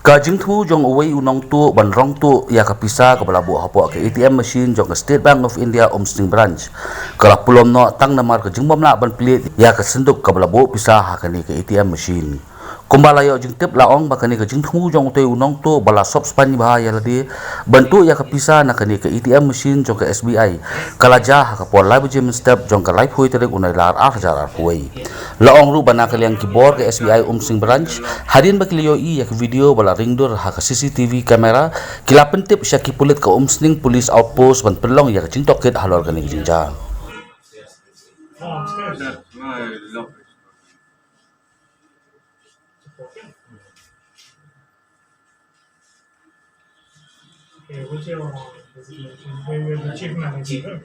Kajing thu jong away unong tu banrong tu ya kapisa ka balabu hapo ke ATM machine jong State Bank of India Omsting branch kala pulom no tang namar ka jingbom la ban plit ya ka senduk ka balabu pisa hakani ke ATM machine kumbala yo jing tip laong bakani ka jing thu jong tu unong tu bala sop span bah ya ladi bantu ya kapisa na kani ke ATM machine jong ka SBI kala ja ka pol live gym step jong ka live hui tere unai lar 8,000 huai laong ru bana kaliang keyboard ke SBI Omsting branch hadin bakiliyo i ya video bala ringdur ha ka CCTV kamera kila pentip syaki pulit ka Omsting police outpost ban pelong ya ka jingtok ket halor kani jingjang Okay, what's your designation? Where you're the chief manager?